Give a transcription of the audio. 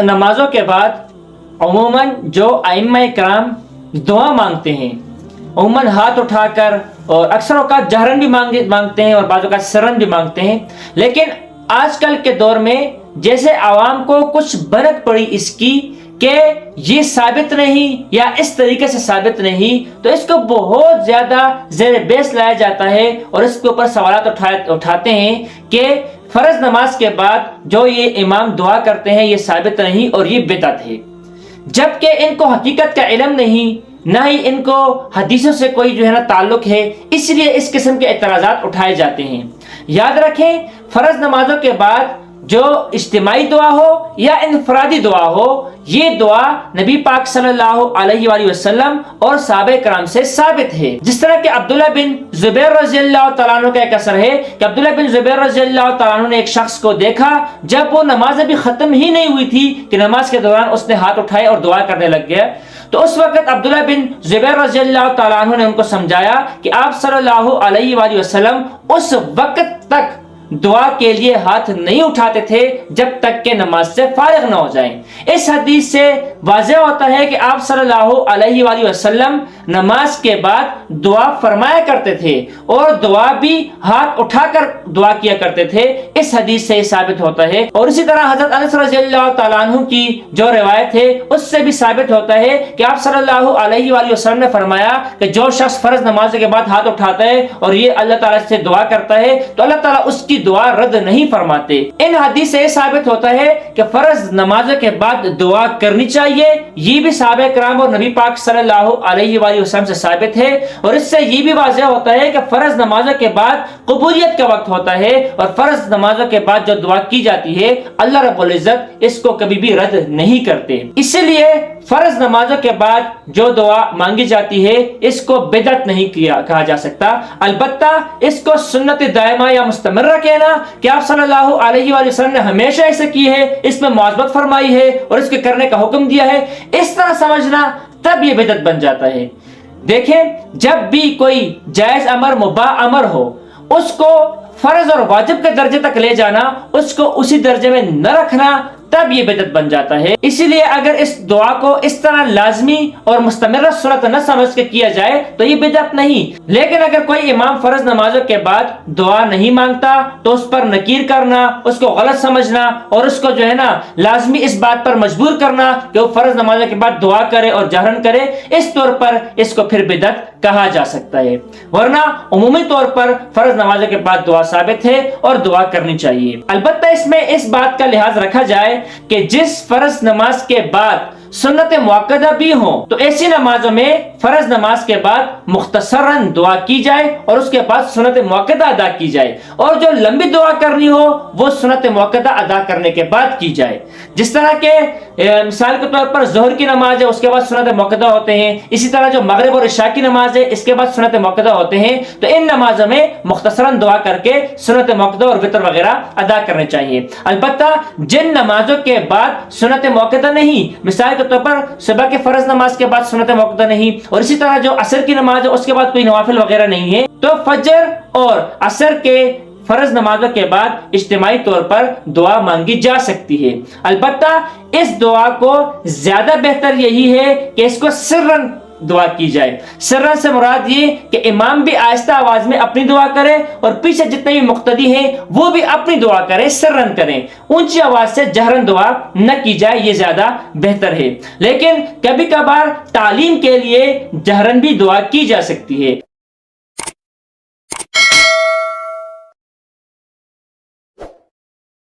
नमाजों के बाद अमूमन जो आइम्मा कराम दुआ मांगते हैं, अमूमन हाथ उठाकर, और अक्सर औक़ात जहरन भी मांगते हैं और बाज़ औक़ात सिरन भी मांगते हैं। लेकिन आजकल के दौर में जैसे आवाम को कुछ भनक पड़ी इसकी कि ये साबित नहीं या इस तरीके से साबित नहीं, तो इसको बहुत ज़्यादा ज़ेर बहस लाया जाता है और इसके ऊपर सवालात उठाते हैं कि फ़र्ज़ नमाज के बाद जो ये इमाम दुआ करते हैं ये साबित नहीं और ये बिदअत है, जबकि इनको हकीकत का इल्म नहीं, ना ही इनको हदीसों से कोई जो है ना ताल्लुक है, इसलिए इस किस्म के एतराज़ात उठाए जाते हैं। याद रखें, फ़र्ज़ नमाजों के बाद जो इज्तिमाई दुआ हो या इनफरादी दुआ हो, ये दुआ नबी पाक सल्लल्लाहु अलैहि वसल्लम और सहाबा कराम से साबित है। जिस तरह के अब्दुल्ला बिन जुबैर रज़ियल्लाहु तआला अन्हु का एक असर है कि अब्दुल्ला बिन जुबैर रज़ियल्लाहु तआला अन्हु ने एक शख्स को देखा, जब वो नमाज अभी खत्म ही नहीं हुई थी कि नमाज के दौरान उसने हाथ उठाए और दुआ करने लग गया। तो उस वक्त अब्दुल्ला बिन जुबैर रज़ियल्लाहु तआला अन्हु ने उनको समझाया कि आप सल्लल्लाहु अलैहि वसल्लम उस वक्त तक दुआ के लिए हाथ नहीं उठाते थे जब तक कि नमाज से फारिग न हो जाएं। इस हदीस से वाज़ेह होता है कि आप सल्लल्लाहु अलैहि वसल्लम नमाज के बाद दुआ फरमाया करते थे और दुआ भी हाथ उठाकर दुआ किया करते थे। इस हदीस से साबित होता है। और इसी तरह हज़रत अनस रज़ियल्लाहु तआला अन्हु की जो रिवायत है उससे भी साबित होता है कि आप सल्लल्लाहु अलैहि वसल्लम ने फरमाया कि जो शख्स फर्ज नमाज के बाद हाथ उठाता है और ये अल्लाह ताला से दुआ करता है तो अल्लाह ताला उसकी दुआ रद्द नहीं फरमाते। इन हदीस से साबित होता है कि फर्ज नमाज के बाद दुआ करनी चाहिए। ये भी सहाबा कराम और नबी पाक सल्लल्लाहु अलैहि वसल्लम से साबित है। और इससे ये भी वाज़ेह होता है कि फर्ज नमाज के बाद कबूलियत का वक्त होता है और फर्ज नमाज के बाद जो दुआ की जाती है अल्लाह रब्बुल इज्जत इसको कभी भी रद्द नहीं करते। इसलिए फर्ज नमाजों के बाद जो दुआ मांगी जाती है इसको बिदअत नहीं कहा जा सकता, अलबत्ता इसको सुन्नत दायमा या मुस्तमर्रा कहना कि आप सल्लल्लाहु अलैहि वसल्लम ने हमेशा ऐसे की है, इसमें मुआज़बत फरमाई है और इसके करने का हुक्म दिया है, इस तरह समझना, तब ये बिदअत बन जाता है। देखें, जब भी कोई जायज अमर मुबाह अमर हो उसको फर्ज और वाजिब के दर्जे तक ले जाना, उसको उसी दर्जे में न रखना, तब ये बिदअत बन जाता है। इसीलिए अगर इस दुआ को इस तरह लाजमी और मुस्तमर्रा सुन्नत न समझ के किया जाए तो ये बिदअत नहीं। लेकिन अगर कोई इमाम फर्ज नमाजों के बाद दुआ नहीं मांगता तो उस पर नकीर करना, उसको गलत समझना और उसको जो है ना लाजमी इस बात पर मजबूर करना कि वो फर्ज नमाजों के बाद दुआ करे और जहरन करे, इस तौर पर इसको फिर बिदअत कहा जा सकता है। वरना उमूमी तौर पर फर्ज नमाजों के बाद दुआ साबित है और दुआ करनी चाहिए। अलबत्ता इसमें इस बात का लिहाज रखा जाए कि जिस फर्ज नमाज के बाद सुन्नत मुअक्कदा भी हो तो ऐसी नमाजों में फर्ज नमाज के बाद मुख्तसरन दुआ की जाए और उसके बाद सुन्नत मुअक्कदा अदा की जाए, और जो लंबी दुआ करनी हो वो सुन्नत मुअक्कदा अदा करने के बाद की जाए। जिस तरह के मिसाल के तौर पर जोहर की नमाज है उसके बाद सुन्नत मुअक्कदा होते हैं, इसी तरह जो मगरिब और इशा की नमाज है इसके बाद सुन्नत मुअक्कदा होते हैं, तो इन नमाजों में मुख्तसरन दुआ करके सुन्नत मुअक्कदा और वितर वगैरह अदा करने चाहिए। अलबत्ता जिन नमाजों के बाद सुन्नत मुअक्कदा नहीं, मिसाल तौर पर सुबह के फर्ज नमाज के बाद सुन्नत मुअक्कदा नहीं, और इसी तरह जो असर की नमाज है उसके बाद कोई नवाफिल वगैरह नहीं है, तो फजर और असर के फर्ज नमाजों के बाद इज्तिमाई तौर पर दुआ मांगी जा सकती है। अलबत्ता इस दुआ को ज्यादा बेहतर यही है कि इसको सिर्रन दुआ की जाए। सिर्रन से मुराद ये कि इमाम भी आहिस्ता आवाज में अपनी दुआ करे और पीछे जितने भी मुक्तदी हैं वो भी अपनी दुआ करें, सिर्रन करें, ऊंची आवाज से जहरन दुआ न की जाए, ये ज्यादा बेहतर है। लेकिन कभी कभार तालीम के लिए जहरन भी दुआ की जा सकती है।